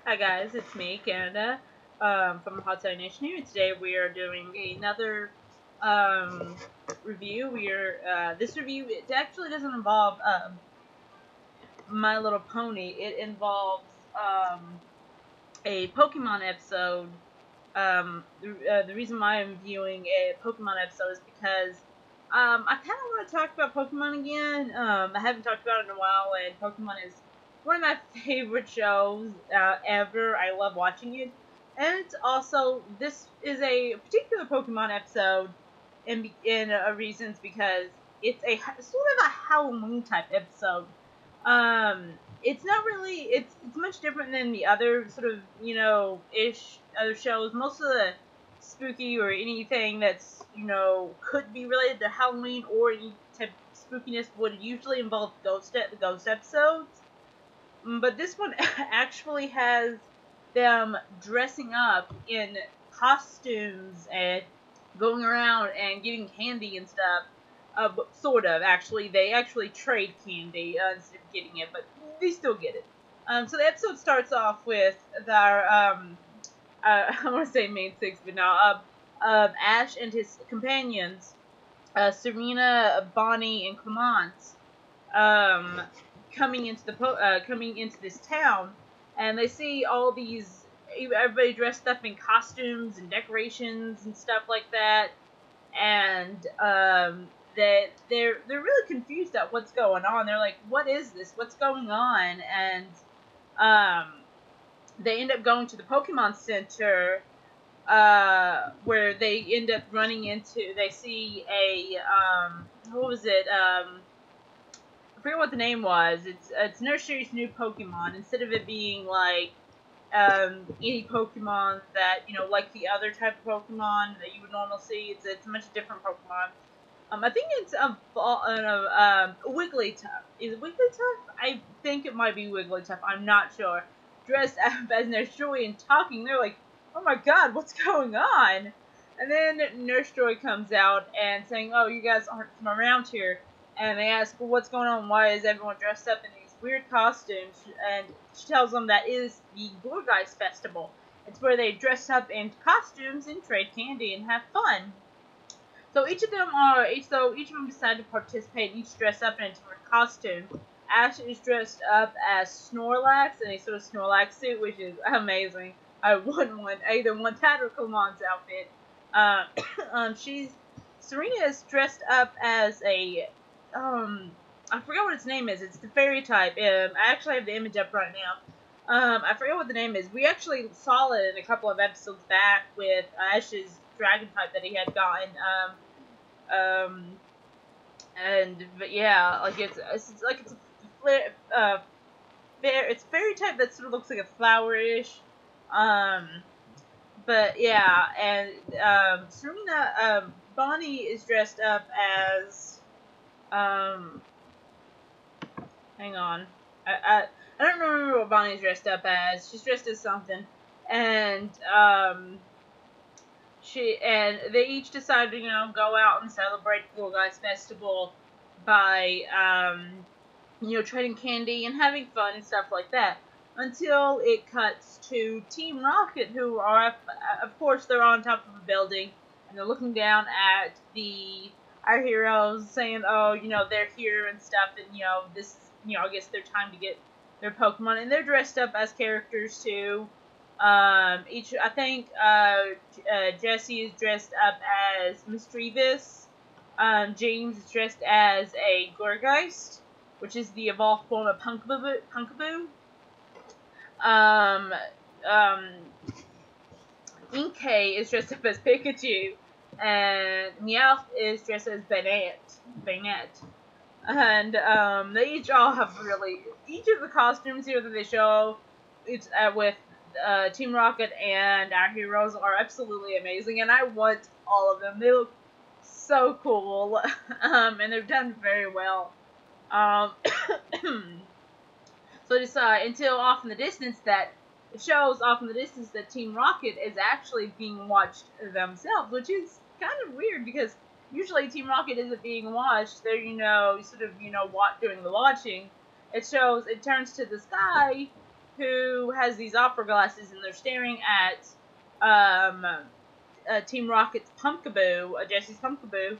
Hi guys, it's me, Canada, from Hot Tub Nation here. Today we are doing another review. This review, it actually doesn't involve My Little Pony. It involves a Pokemon episode. The reason why I'm viewing a Pokemon episode is because I kind of want to talk about Pokemon again. I haven't talked about it in a while, and Pokemon is one of my favorite shows ever. I love watching it, and it's also this is a particular Pokemon episode in reasons because it's a sort of a Halloween type episode. It's not really it's much different than the other sort of ish other shows. Most of the spooky or anything that's could be related to Halloween or any type of spookiness would usually involve the ghost episodes. But this one actually has them dressing up in costumes and going around and getting candy and stuff. Sort of, actually. They actually trade candy instead of getting it, but they still get it. So the episode starts off with our, I want to say main six, but no, Ash and his companions, Serena, Bonnie, and Clemence, coming into this town, and they see all these everybody dressed up in costumes and decorations and stuff like that, and that they're really confused at what's going on. They're like, "What is this? What's going on?" And they end up going to the Pokemon Center, where they end up running into. They see a what was it? I forget what the name was. It's Nursery's new Pokemon. Instead of it being like any Pokemon that like the other type of Pokemon that you would normally see, it's a much different Pokemon. I think it's a Wigglytuff. Is it Wigglytuff? I think it might be Wigglytuff. I'm not sure. Dressed up as Nurse Joy and talking, they're like, "Oh my God, what's going on?" And then Nurse Joy comes out and saying, "Oh, you guys aren't from around here." And they ask, "Well, what's going on? Why is everyone dressed up in these weird costumes?" And she tells them that is the Gourgeist Festival. It's where they dress up in costumes and trade candy and have fun. So each of them decide to participate, each dress up in a different costume. Ash is dressed up as Snorlax in a sort of Snorlax suit, which is amazing. I wouldn't want either one that or Clemence's outfit. Serena is dressed up as a I forgot what its name is. It's the fairy type. I actually have the image up right now. I forget what the name is. We actually saw it in a couple of episodes back with Ash's dragon type that he had gotten. But yeah, like it's it's a fairy type that sort of looks like a flowerish. But yeah, and Serena, Bonnie is dressed up as hang on, I don't remember what Bonnie's dressed up as. She's dressed as something, and they each decide to go out and celebrate the Gourgeist Festival by trading candy and having fun and stuff like that. Until it cuts to Team Rocket, who are of course they're on top of a building and they're looking down at our heroes, saying, "Oh, they're here and stuff," and this I guess their time to get their Pokemon, and they're dressed up as characters too. I think Jesse is dressed up as Mischievous. James is dressed as a Gourgeist, which is the evolved form of Punkaboo. Inkay is dressed up as Pikachu, and Meowth is dressed as Banette. And they each all have each of the costumes here that they show, it's with Team Rocket and our heroes are absolutely amazing, and I want all of them. They look so cool, and they've done very well. So it's until off in the distance that it shows off in the distance that Team Rocket is actually being watched themselves, which is kind of weird because usually Team Rocket isn't being watched. They're doing the watching. It turns to the sky who has these opera glasses, and they're staring at Team Rocket's Pumpkaboo, Jesse's Pumpkaboo,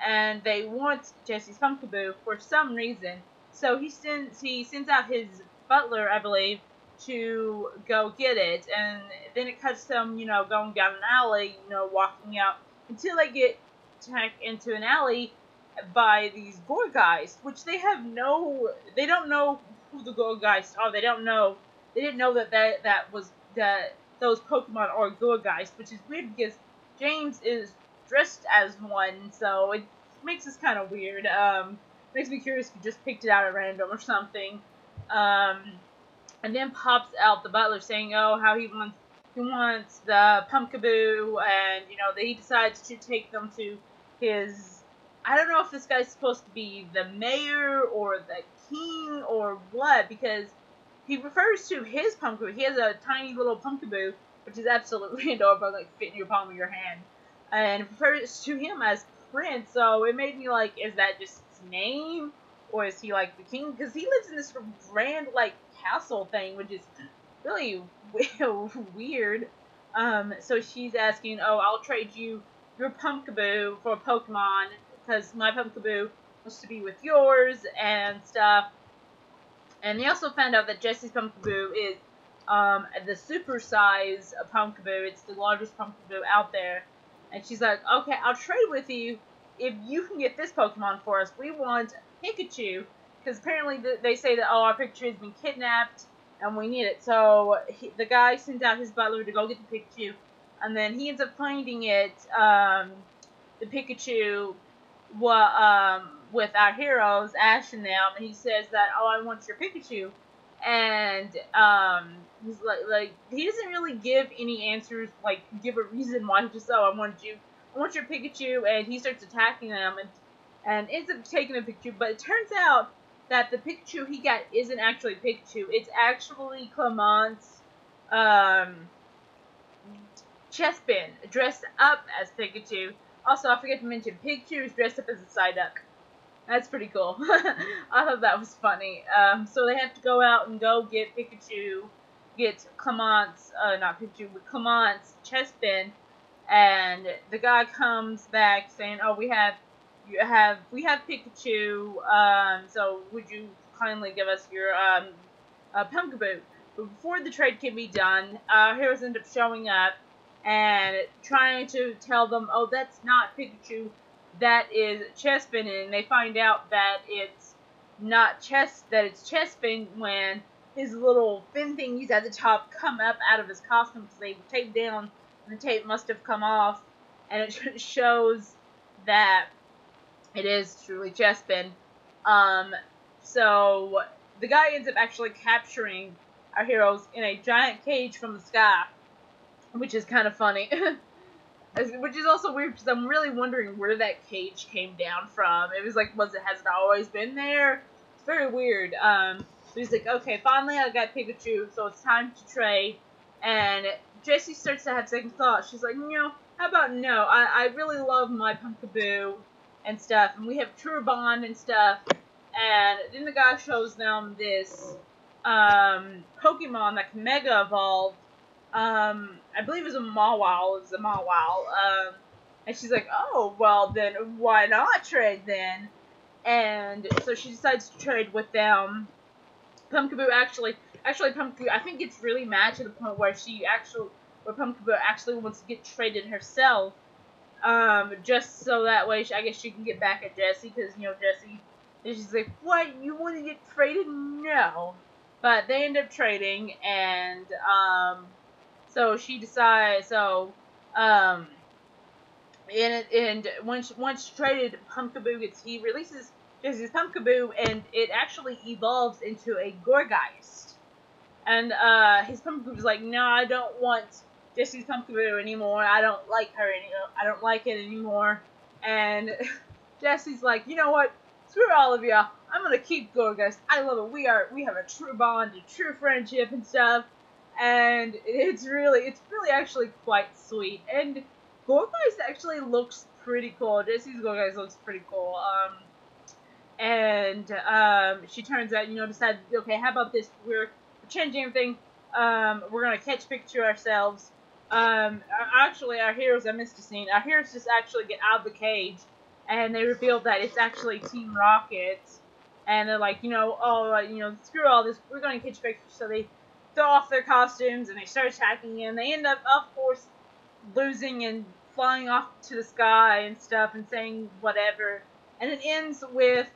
and they want Jesse's Pumpkaboo for some reason. So he sends out his butler, I believe, to go get it, and then it cuts them, going down an alley, walking out until they get tacked into an alley by these Gorgeist, which they don't know who the Gorgeist are. They didn't know that those Pokemon are Gorgeist, which is weird because James is dressed as one, so it makes this kind of weird. Makes me curious if he just picked it out at random or something. And then pops out the butler saying, oh, how he wants the Pumpkaboo, and that he decides to take them to his. I don't know if this guy's supposed to be the mayor or the king or what, because he refers to his Pumpkaboo. He has a tiny little Pumpkaboo, which is absolutely adorable, like fit in your palm of your hand, and refers to him as Prince. So it made me like, is that just his name, or is he like the king? Because he lives in this grand like castle thing, which is really weird. So she's asking, oh, I'll trade you your Pumpkaboo for a Pokemon, because my Pumpkaboo wants to be with yours and stuff. And they also found out that Jesse's Pumpkaboo is the super size Pumpkaboo. It's the largest Pumpkaboo out there. And she's like, okay, I'll trade with you if you can get this Pokemon for us. We want Pikachu, because apparently they say that, oh, our Pikachu has been kidnapped and we need it. So the guy sends out his butler to go get the Pikachu, and then he ends up finding it, the Pikachu, with our heroes, Ash and them, and he says that, oh, I want your Pikachu, and he's like he doesn't really give any answers, like give a reason why. He just, oh, I want your Pikachu, and he starts attacking them, and ends up taking a Pikachu, but it turns out that the Pikachu he got isn't actually Pikachu. It's actually Clement's Chespin, dressed up as Pikachu. Also, I forget to mention, Pikachu is dressed up as a Psyduck. That's pretty cool. I thought that was funny. So they have to go out and go get Pikachu, get Clement's, not Pikachu, but Clement's Chespin, and the guy comes back saying, oh, we have Pikachu, so would you kindly give us your, Pumpkaboo? But before the trade can be done, heroes end up showing up and trying to tell them, oh, that's not Pikachu, that is Chespin, and they find out that it's not that it's Chespin when his little fin thingies at the top come up out of his costume because they were taped down and the tape must have come off, and it shows that it is truly Chespin. So the guy ends up actually capturing our heroes in a giant cage from the sky, which is kind of funny. Which is also weird, because I'm really wondering where that cage came down from. It was like, has it always been there? It's very weird. So he's like, okay, finally I got Pikachu, so it's time to trade. And Jessie starts to have second thoughts. She's like, how about no? I really love my Pumpkaboo and stuff, and we have true bond and stuff. And then the guy shows them this Pokemon that can Mega Evolve. I believe it's a Mawile. And she's like, oh, well, then why not trade then? And so she decides to trade with them. Pumpkaboo actually Pumpkaboo, I think it's really mad to the point where Pumpkaboo actually wants to get traded herself, just so that way I guess she can get back at Jessie, because, Jessie, and she's like, what, you want to get traded? No. But they end up trading, and, so she decides, and once traded, he releases Jessie's Pumpkaboo, and it actually evolves into a Gorgeist. And, his Pumpkaboo's like, no, I don't want Jessie's Pumpkaboo anymore, I don't like it anymore, and Jessie's like, you know what, screw all of y'all, I'm gonna keep Gorgeist, I love it, we have a true bond, a true friendship and stuff. And it's really actually quite sweet. And Gorgeist actually looks pretty cool. Jessie's Gorgeist looks pretty cool. She turns out, decides, okay, how about this? We're change everything. We're gonna catch Pikachu ourselves. Actually, our heroes, I missed a scene. Our heroes just actually get out of the cage, and they reveal that it's actually Team Rocket. And they're like, screw all this. We're gonna catch Pikachu. So they throw off their costumes and they start attacking him. They end up, of course, losing and flying off to the sky and stuff and saying whatever. And it ends with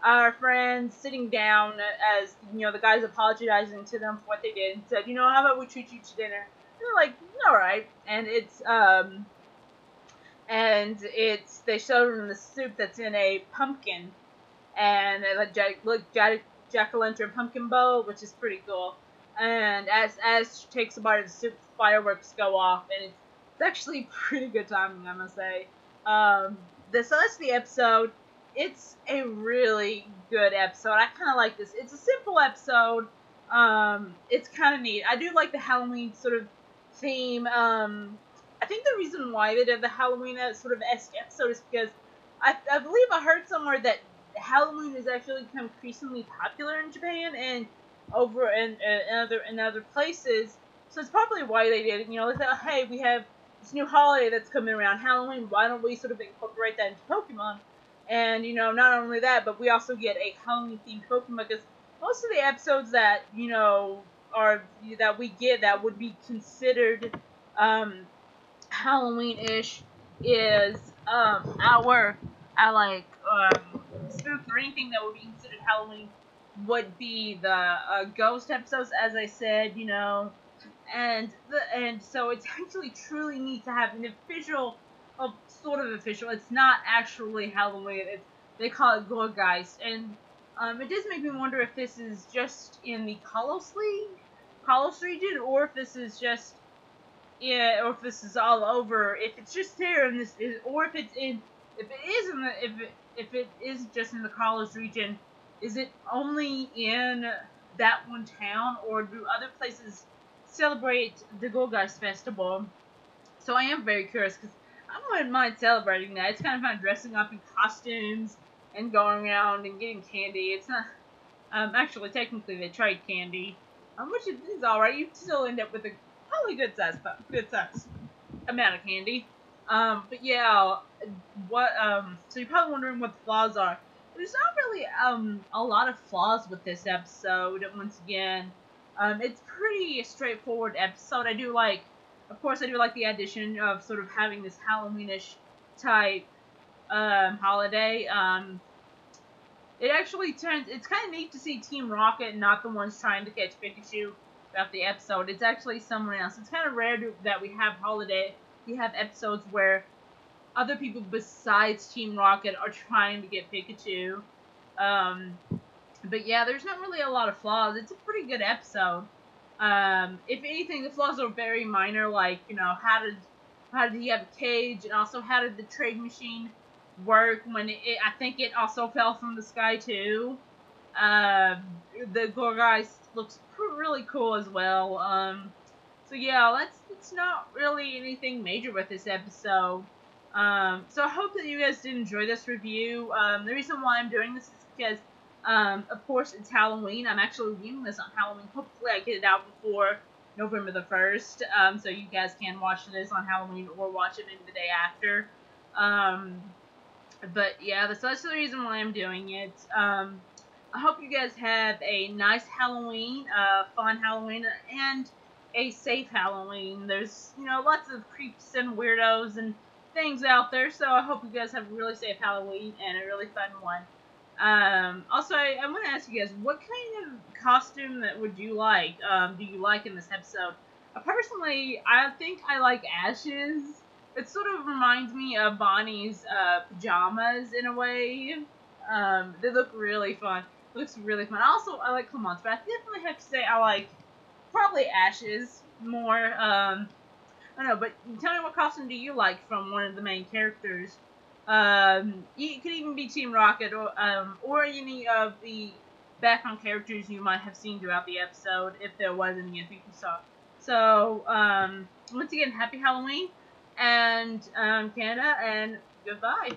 our friends sitting down as, the guys apologizing to them for what they did and said, how about we treat you to dinner? And they're like, alright. And they showed them the soup that's in a pumpkin. And jack-o'-lantern pumpkin bowl, which is pretty cool. And as she takes a bite of the soup, fireworks go off, and it's actually pretty good timing, I must say. So that's the episode. It's a really good episode. I kind of like this. It's a simple episode. It's kind of neat. I do like the Halloween sort of theme. I think the reason why they did the Halloween sort of esque episode is because I believe I heard somewhere that Halloween has actually become increasingly popular in Japan and over in other places. So it's probably why they did it. They thought, hey, we have this new holiday that's coming around, Halloween. Why don't we sort of incorporate that into Pokemon? And not only that, but we also get a Halloween themed Pokemon, because most of the episodes that that we get that would be considered Halloween-ish is spook or anything that would be considered Halloween would be the ghost episodes, as I said, and so it's actually truly neat to have an official, sort of official. It's not actually Halloween. They call it Gourgeist, and it does make me wonder if this is just in the Kalos region, or if this is just or if this is all over. If it's just there in this, or if it is just in the Kalos region, is it only in that one town, or do other places celebrate the Gourgeist Festival? So I am very curious, because I wouldn't mind celebrating that. It's kind of fun dressing up in costumes and going around and getting candy. It's not, actually, technically they trade candy, which is alright. You still end up with a probably good size amount of candy. But yeah, so you're probably wondering what the flaws are. There's not really, a lot of flaws with this episode, once again. It's pretty straightforward episode. Of course, I do like the addition of sort of having this Halloweenish type, holiday. It actually it's kind of neat to see Team Rocket not the ones trying to catch Pikachu throughout the episode. It's actually someone else. It's kind of rare that we have episodes where other people besides Team Rocket are trying to get Pikachu. But yeah, there's not really a lot of flaws. It's a pretty good episode. If anything, the flaws are very minor, like, how did he have a cage, and also how did the trade machine work when I think it also fell from the sky too. The Gourgeist looks really cool as well. So yeah, it's not really anything major with this episode. So I hope that you guys did enjoy this review. The reason why I'm doing this is because, of course, it's Halloween. I'm actually reviewing this on Halloween. Hopefully I get it out before November the 1st, so you guys can watch this on Halloween or watch it maybe the day after. But yeah, that's the reason why I'm doing it. I hope you guys have a nice Halloween, fun Halloween, and a safe Halloween. There's, lots of creeps and weirdos and things out there, so I hope you guys have a really safe Halloween and a really fun one. Also, I want to ask you guys, what kind of costume would you like, do you like in this episode? Personally, I think I like Ash's. It sort of reminds me of Bonnie's, pajamas in a way. They look really fun. It looks really fun. Also, I like Clement's, but I definitely have to say I like probably Ash's more. I don't know, but tell me, what costume do you like from one of the main characters? It could even be Team Rocket, or any of the background characters you might have seen throughout the episode, if there was any, I think you saw. So, once again, happy Halloween, and, Canada, and goodbye.